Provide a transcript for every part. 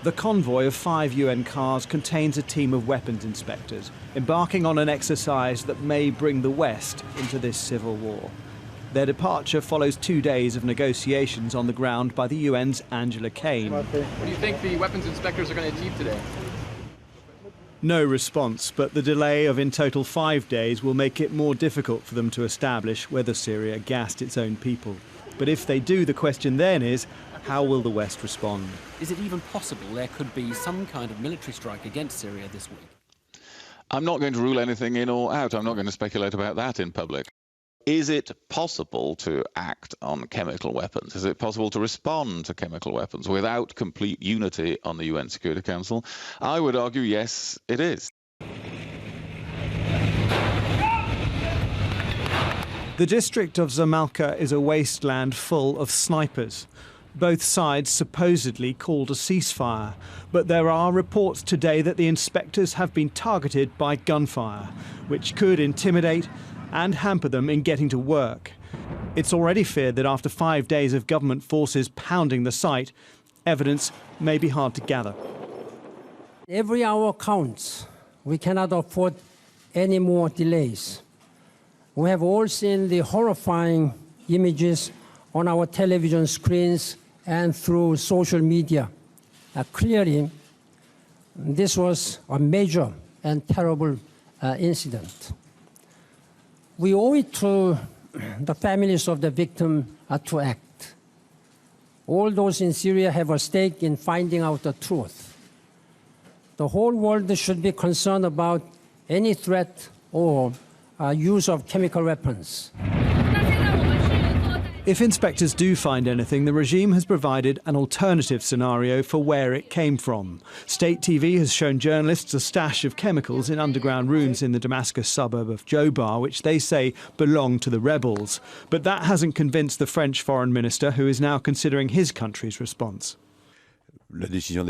The convoy of 5 UN cars contains a team of weapons inspectors, embarking on an exercise that may bring the West into this civil war. Their departure follows 2 days of negotiations on the ground by the UN's Angela Kane. What do you think the weapons inspectors are going to achieve today? No response, but the delay of in total 5 days will make it more difficult for them to establish whether Syria gassed its own people. But if they do, the question then is, how will the West respond? Is it even possible there could be some kind of military strike against Syria this week? I'm not going to rule anything in or out. I'm not going to speculate about that in public. Is it possible to act on chemical weapons? Is it possible to respond to chemical weapons without complete unity on the UN Security Council? I would argue, yes, it is. The district of Zamalka is a wasteland full of snipers. Both sides supposedly called a ceasefire, but there are reports today that the inspectors have been targeted by gunfire, which could intimidate and hamper them in getting to work. It's already feared that after 5 days of government forces pounding the site, evidence may be hard to gather. Every hour counts. We cannot afford any more delays. We have all seen the horrifying images on our television screens and through social media. Clearly, this was a major and terrible incident. We owe it to the families of the victim to act. All those in Syria have a stake in finding out the truth. The whole world should be concerned about any threat or use of chemical weapons. If inspectors do find anything, the regime has provided an alternative scenario for where it came from. State TV has shown journalists a stash of chemicals in underground rooms in the Damascus suburb of Jobar, which they say belong to the rebels. But that hasn't convinced the French foreign minister, who is now considering his country's response. The decision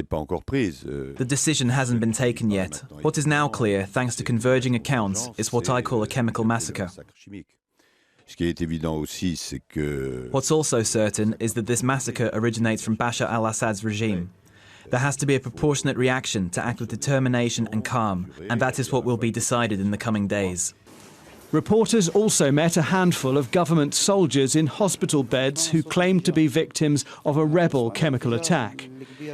hasn't been taken yet. What is now clear, thanks to converging accounts, is what I call a chemical massacre. What's also certain is that this massacre originates from Bashar al-Assad's regime. There has to be a proportionate reaction to act with determination and calm, and that is what will be decided in the coming days. Reporters also met a handful of government soldiers in hospital beds who claimed to be victims of a rebel chemical attack.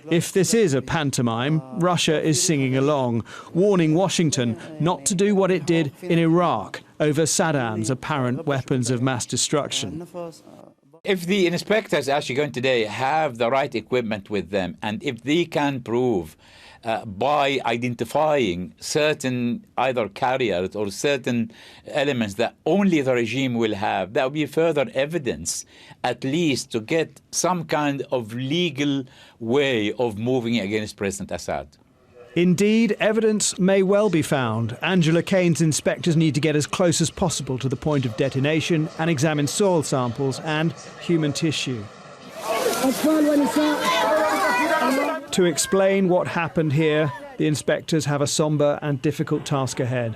If this is a pantomime, Russia is singing along, warning Washington not to do what it did in Iraq over Saddam's apparent weapons of mass destruction. If the inspectors actually going today have the right equipment with them, and if they can prove by identifying certain either carriers or certain elements that only the regime will have, that will be further evidence, at least to get some kind of legal way of moving against President Assad. Indeed, evidence may well be found. Angela Kane's inspectors need to get as close as possible to the point of detonation and examine soil samples and human tissue. To explain what happened here, the inspectors have a sombre and difficult task ahead.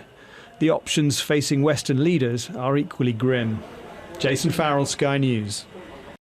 The options facing Western leaders are equally grim. Jason Farrell, Sky News.